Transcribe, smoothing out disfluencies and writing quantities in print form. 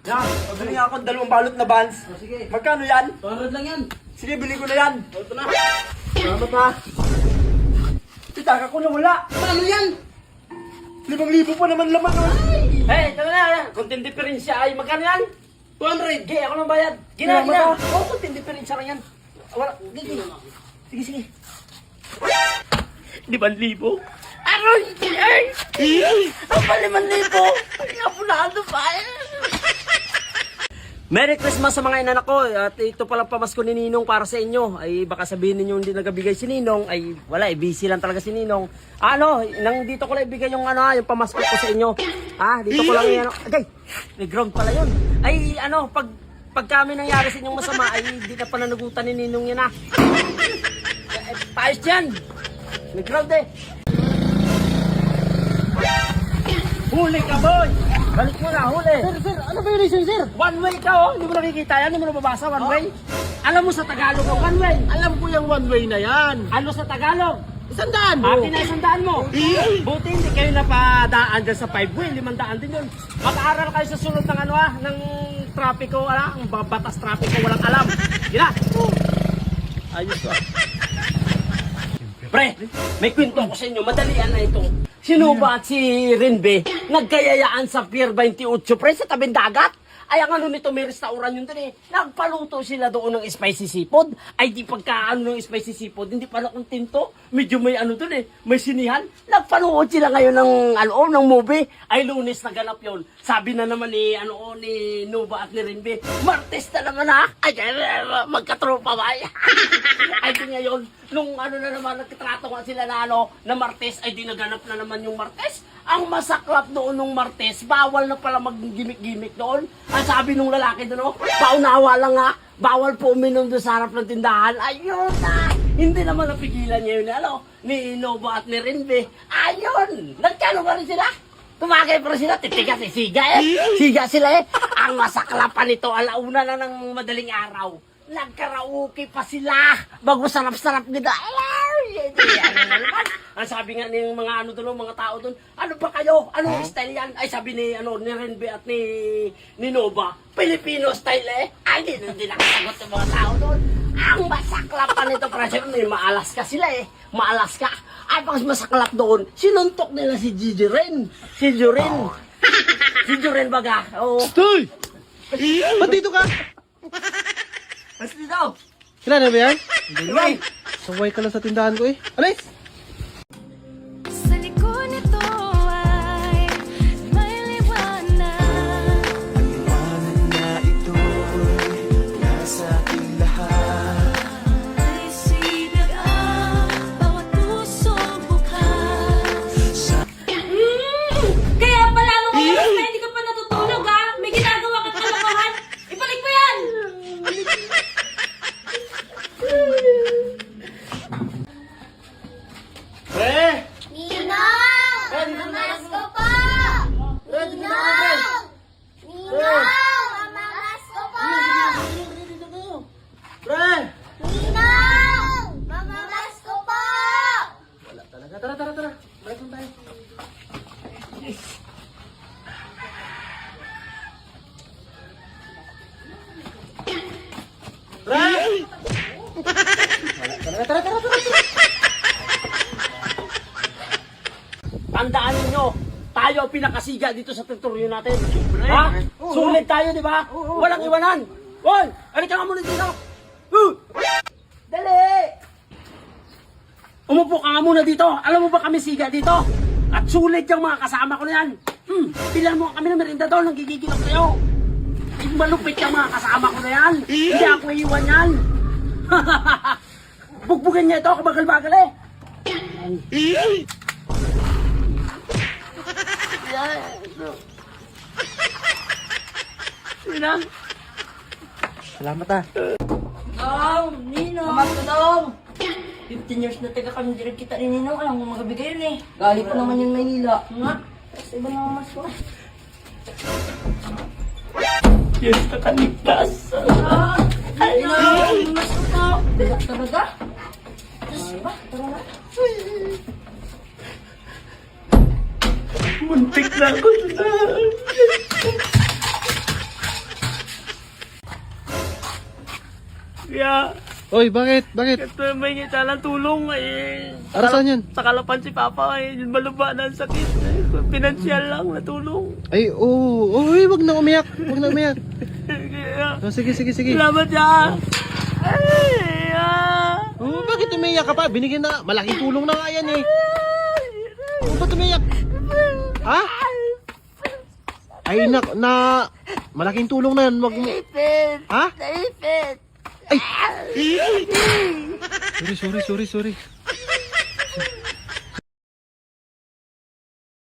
Yan, pabili nga ako ng 2 balot na Vans. Sige. Magkano yan? 200 lang yan. Sige, bili ko na yan. Ito na. Salamat ha. Itaka ko na wala. Paano yan? 5,000 pa naman laman. Hey, tama na. Konting diferensya ay magkano yan? 200. Gay, ako nang bayad. Salamat, Gina. ah. Oo, konting diferensya lang yan. Wala. Sige, sige. 5,000? Aroy! Ay! Ang pa 5,000! Ay, apulado pa eh! Merry Christmas sa mga inanak ko at ito palang pamasko ni Ninong para sa inyo. Ay baka sabihin ninyo hindi nagabigay si Ninong, ay wala, busy lang talaga si Ninong. Ano, nang dito ko lang ibigay yung yung pamasko ko sa inyo. Dito ko lang yan. Agay, may ground pala yun. Ay pag kami nangyari sa inyong masama ay hindi na pananagutan ni Ninong yan paayos yan. May ground eh. Huli ka, boy! Balik mo na, huli! Sir, ano violation, sir? One way ka, oh! Hindi mo nakikita yan, hindi mo nababasa, one way. Alam mo sa Tagalog, one way. Alam ko yung one way na yan. Ano sa Tagalog? 100 mo. Atin na 100 mo. Buti hindi kayo napadaan dyan sa 5 way, 500 din yun. Mag-aaral kayo sa sunod ng ng trapiko, ang batas trapiko, walang alam. Gina! Ayos ba? Pre, may kwento ko sa inyo, madalian na ito. Sino ba at si Renbe nagkayayaan sa Pier 28 pre sa tabing dagat? Ay ang nito may restaurant yun din eh. Nagpaluto sila doon ng spicy seafood. Ay di pagka ng spicy seafood, hindi pala kontento. Medyo may doon eh, may sinihan. Nagpanood sila ngayon ng movie. Ay Lunes naganap yon. Sabi na naman ni ni Nova at ni Renbe, Martes na naman Ay magkatropa ba? Ay di ngayon, nung na naman nagtrato nga sila na Martes, ay di naganap na naman yung Martes. Ang masaklap doon nung Martes, bawal na pala mag-gimik-gimik doon. Ang sabi nung lalaki doon, paunawa lang bawal po uminom doon sa harap ng tindahan. Ayun na! Hindi naman napigilan niya yun, ni Nova at ni Renbe. Ayun! Nagkano pa rin sila? Tumagay pa rin sila, titigas siga Siga sila Ang masaklapan nito, alauna na ng madaling araw. Nagkaraoke pa sila. Bago sarap-sarap nila. Ang sabi nga ng mga mga tao doon, ano ba kayo? Anong style yan? Ay sabi ni Renbe at ni Nova, Filipino style Ay hindi nakasagot ng mga tao doon. Ang masaklapan nito, kasi may maalas ka sila Maalas ka. Ay pag masaklap doon, sinuntok nila si Jiren. Si Joren baga. Oo. Stoy! Ba't dito ka? Mas dito. Kilala ba yan? Hindi. Saway ka lang sa tindahan ko Alis! Sa likod nito ay may liwanag. Ang liwanag na ito'y nasa ating lahat. Ay sinag ang bawat pusong bukas. Kaya pala nung oras na hindi ka pa natutulog may ginagawa kang kalokohan. Ibalik mo yan! Pre! Ninong! Mamasko po! Ninong! Ninong! Mamasko po! Pre! Ninong! Mamasko po! Wala talaga. Tara. Balik tayo. Pre! Tara. Tandaan ninyo, tayo ang pinakasiga dito sa teritoryo natin. Sulit tayo, di ba? Walang iwanan. Hoy! Halika nga muna dito. Dali! Umupo ka nga muna dito. Alam mo ba kami siga dito? At sulit yung mga kasama ko na yan. Bilan mo kami ng merinda doon. Nanggigigilap kayo. Malupit yung mga kasama ko na yan. Hindi ako iiwan yan. Bugbugin niya ito. Kabagal-bagal Yan. Salamat Ninong! Pamasko daw! 15 years na taga kami direct kita ni Ninong. Alam mo magabigay yun Gali pa naman yung Maynila. Nga? Tapos iba na mamas ko. Yes, nakaligtas. Ninong! Mamas ko! Talaga? Diba? Tara na. Muntik na ako na. Kaya, Oy, bakit? Bakit? ito may ngita ng tulong eh. Para saan yan? Sa kalapan si Papa eh. Yung maluba na ang sakit. Pinansyal lang na tulong. Ay, oo. Oy, wag na umiyak. Wag na umiyak. Kaya, Oh, sige, sige, sige. salamat ya. Ay, Oh, bakit umiyak ka pa? Binigyan na. Malaking tulong na nga yan eh. Oh, ba't umiyak? Ha? Ay, malaking tulong na yan. Wag mo. Ha? Naipit. Ay! Sorry.